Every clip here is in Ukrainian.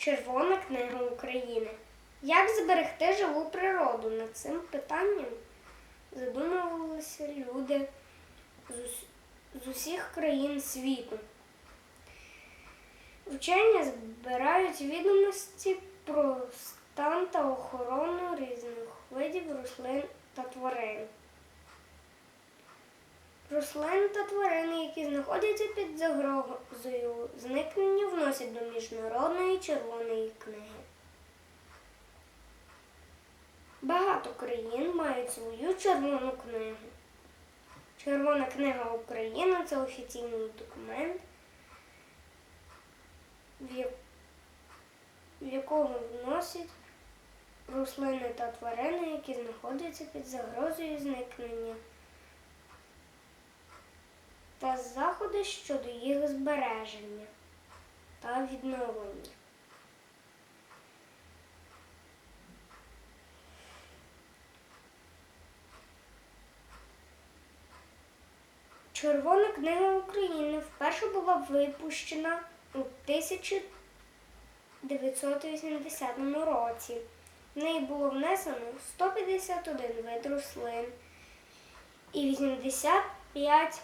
Червона книга України. Як зберегти живу природу? Над цим питанням задумувалися люди з усіх країн світу. Вчені збирають відомості про стан та охорону різних видів рослин та тварин. Рослини та тварини, які знаходяться під загрозою зникнення, вносять до Міжнародної червоної книги. Багато країн мають свою червону книгу. Червона книга України – це офіційний документ, в якого вносять рослини та тварини, які знаходяться під загрозою зникнення, та заходи щодо їх збереження та відновлення. Червона книга України вперше була випущена у 1980 році. В неї було внесено 151 вид рослин і 85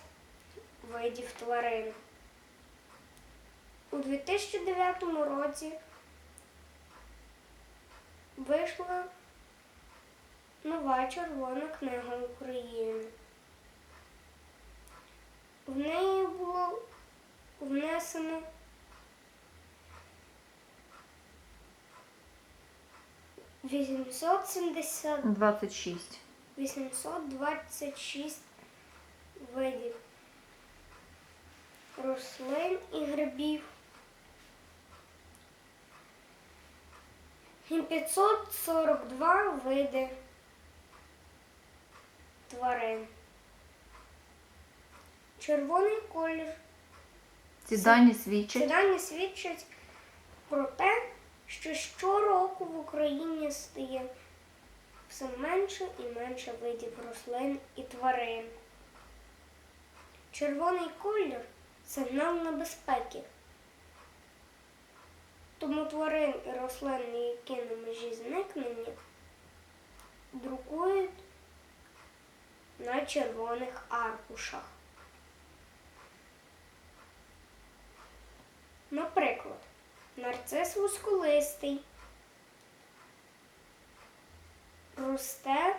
видів тварин. У 2009 році вийшла нова Червона книга України. В неї було внесено 826 видів рослин і грибів і 542 види тварин. Червоний колір. Ці дані свідчать про те, що щороку в Україні стає все менше і менше видів рослин і тварин. Червоний колір – сигнал небезпеки. Тому тварин і рослин, які на межі зникнення, друкують на червоних аркушах. Наприклад, нарцис вузьколистий росте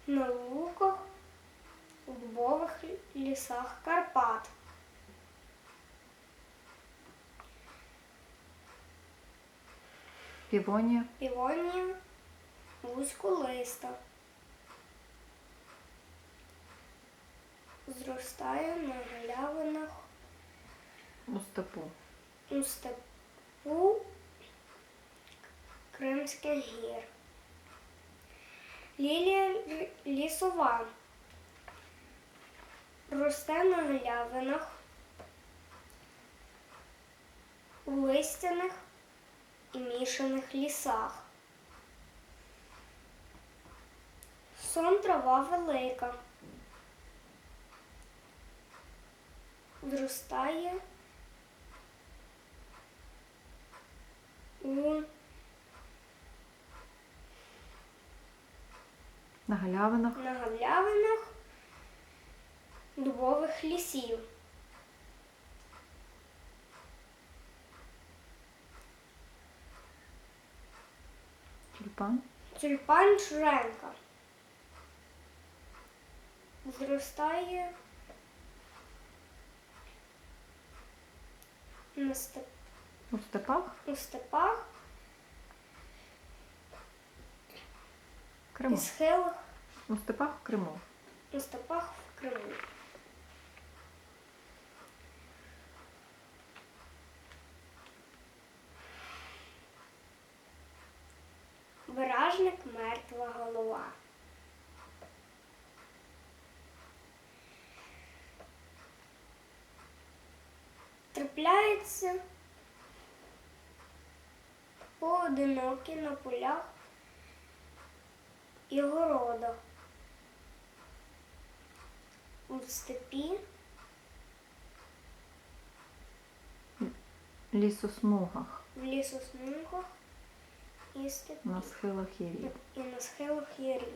на луках у дубових лісах Карпат. Півонія вузьколиста зростає на галявинах у степу Кримських гір. Лілія лісова росте на галявинах у листяних і мішаних лісах. Сон трава велика зростає на галявинах дубових лісів. Тюльпан Чженка зростає у степах Криму. І схилах У степах в Криму. Виражник мертва голова. Трапляється поодинокі на полях і городах, у степі лісосмугах, в лісосмугах і степах. на схилах гірів. І на схилах ярів.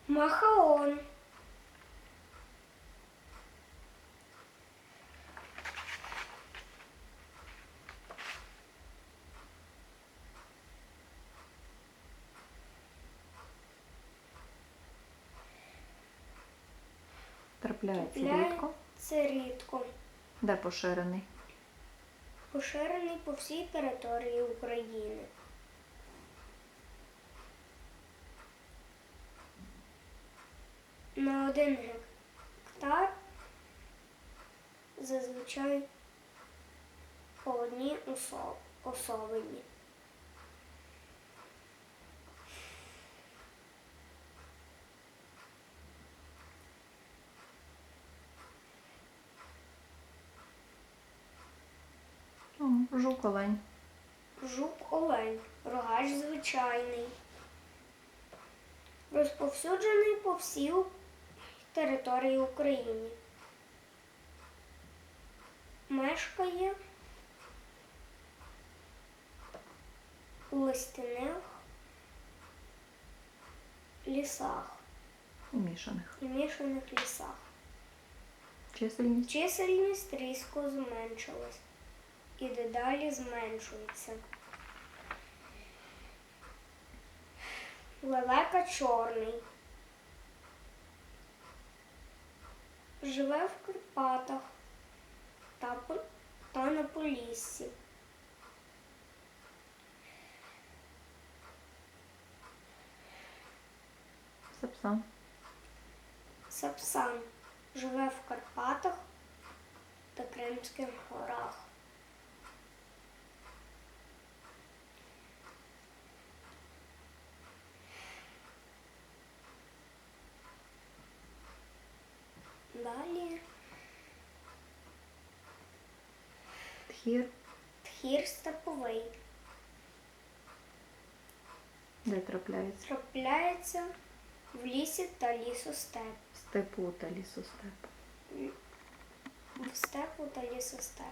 Махаон. Трапляється рідко. Це рідко. Де поширений? Поширений по всій території України. На 1 гектар зазвичай по одній особині. Жук-олень. Жук-олень, рогач звичайний. Розповсюджений по всій території України. Мешкає у листяних лісах І мішаних. і мішаних лісах. Чисельність. Чисельність різко зменшилась і дедалі зменшується. Лелека чорний. Живе в Карпатах та на Поліссі. Сапсан. Сапсан живе в Карпатах та Кримських горах. Далі Тхір. тхір степовий. Де трапляється? Трапляється в лісі та лісостеп. Степу та лісостеп. В степу та лісостеп.